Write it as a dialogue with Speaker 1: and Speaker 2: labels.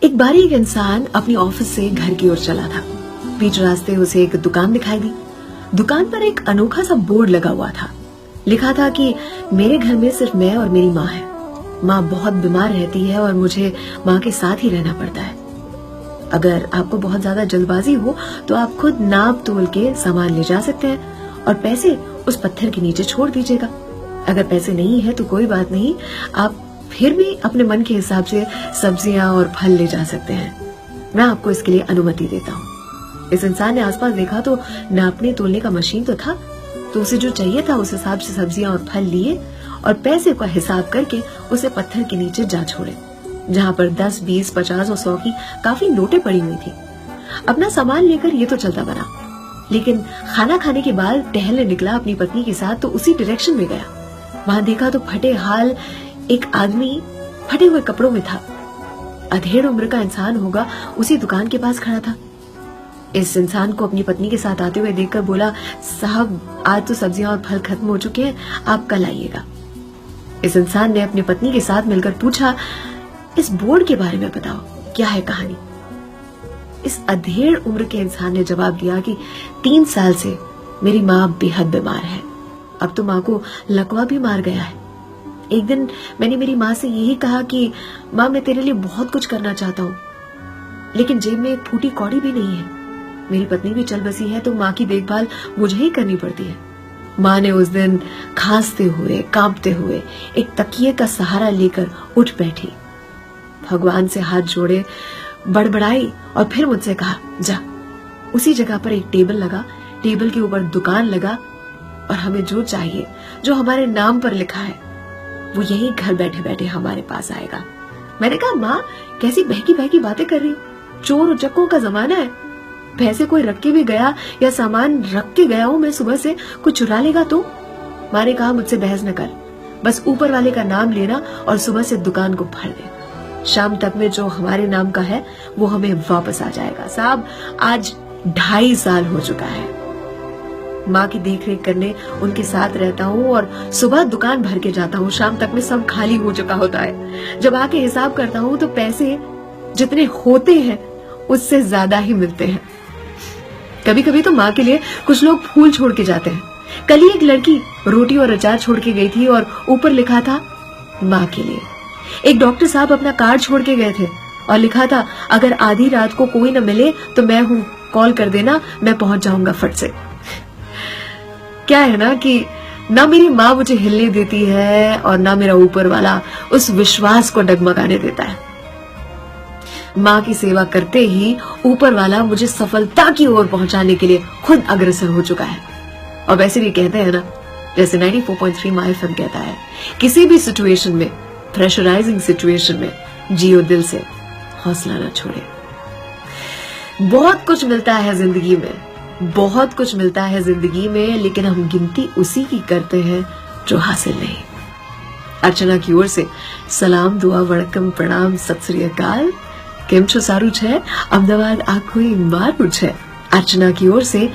Speaker 1: एक बारी एक इंसान अपनी ऑफिस से घर की ओर चला था। बीच रास्ते उसे एक दुकान दिखाई दी। दुकान पर एक अनोखा सा बोर्ड लगा हुआ था। लिखा था कि मेरे घर में सिर्फ मैं और मेरी माँ है। माँ बहुत बीमार रहती है और मुझे माँ के साथ ही रहना पड़ता है। अगर आपको बहुत ज्यादा जल्दबाजी हो तो आप खुद नाप तोल के सामान ले जा सकते हैं और पैसे उस पत्थर के नीचे छोड़ दीजिएगा। अगर पैसे नहीं है तो कोई बात नहीं, आप फिर भी अपने मन के हिसाब से सब्जियां और फल ले जा सकते हैं। मैं आपको इसके लिए अनुमति देता हूँ। इस इंसान ने आसपास देखा तो नापने तोलने का मशीन तो था, तो उसे जो चाहिए था उस हिसाब से सब्जियां और फल लिए और पैसे का हिसाब करके उसे पत्थर के नीचे जा छोड़े, जहाँ पर 10, 20, 50 और 100 की काफी नोटें पड़ी हुई थी। अपना सामान लेकर ये तो चलता बना, लेकिन खाना खाने के बाद टहलने निकला अपनी पत्नी के साथ तो उसी डायरेक्शन में गया। वहां देखा तो फटे हाल एक आदमी फटे हुए कपड़ों में था। अधेड़ उम्र का इंसान होगा, उसी दुकान के पास खड़ा था। इस इंसान को अपनी पत्नी के साथ आते हुए देखकर बोला, साहब आज तो सब्जियां और फल खत्म हो चुके हैं, आप कल आइएगा। इस इंसान ने अपनी पत्नी के साथ मिलकर पूछा, इस बोर्ड के बारे में बताओ, क्या है कहानी। इस अधेड़ उम्र के इंसान ने जवाब दिया कि 3 साल से मेरी माँ बेहद बीमार है। अब तो माँ को लकवा भी मार गया है। एक दिन मैंने मेरी माँ से यही कहा कि माँ मैं तेरे लिए बहुत कुछ करना चाहता हूँ, लेकिन जेब में एक फूटी कौड़ी भी नहीं है। मेरी पत्नी भी चल बसी है तो माँ की देखभाल मुझे ही करनी पड़ती है। माँ ने उस दिन खांसते हुए कांपते हुए एक तकिए का सहारा लेकर उठ बैठी, भगवान से हाथ जोड़े, बड़बड़ाई और फिर मुझसे कहा, जा उसी जगह पर एक टेबल लगा, टेबल के ऊपर दुकान लगा और हमें जो चाहिए, जो हमारे नाम पर लिखा है, वो यही घर बैठे बैठे हमारे पास आएगा। मैंने कहा, माँ कैसी बहकी बहकी बातें कर रही, चोर उचक्कों का जमाना है। पैसे कोई रख के भी गया या सामान रख के गया हूँ मैं सुबह से, कोई चुरा लेगा तो। माँ ने कहा, मुझसे बहस न कर, बस ऊपर वाले का नाम लेना और सुबह से दुकान को भर दे। शाम तक में जो हमारे नाम का है वो हमें वापस आ जाएगा। साहब आज 2.5 साल हो चुका है माँ की देखरेख करने उनके साथ रहता हूँ और सुबह दुकान भर के जाता हूँ, शाम तक में सब खाली हो चुका होता है। जब आके हिसाब करता हूँ तो पैसे जितने होते हैं उससे ज्यादा ही मिलते हैं। कभी कभी तो माँ के लिए कुछ लोग फूल छोड़ के जाते हैं। कल ही एक लड़की रोटी और अचार छोड़ के गई थी और ऊपर लिखा था माँ के लिए। एक डॉक्टर साहब अपना कार्ड छोड़ के गए थे और लिखा था, अगर आधी रात को कोई न मिले तो मैं हूँ, कॉल कर देना, मैं पहुंच जाऊंगा फट से। क्या है ना कि ना मेरी माँ मुझे हिलने देती है और ना मेरा ऊपर वाला उस विश्वास को डगमगाने देता है। माँ की सेवा करते ही ऊपर वाला मुझे सफलता की ओर पहुंचाने के लिए खुद अग्रसर हो चुका है। और वैसे भी कहते हैं ना, जैसे 94.3 माय एफएम कहता है, किसी भी सिचुएशन में, प्रेशराइजिंग सिचुएशन में जियो दिल से, हौसला ना छोड़े। बहुत कुछ मिलता है जिंदगी में, बहुत कुछ मिलता है जिंदगी में, लेकिन हम गिनती उसी की करते हैं जो हासिल नहीं। अर्चना की ओर से सलाम, दुआ, वड़कम, प्रणाम, सत श्री अकाल। केम छो सारू छे, अहमदाबाद आखोई मारू छे। अर्चना की ओर से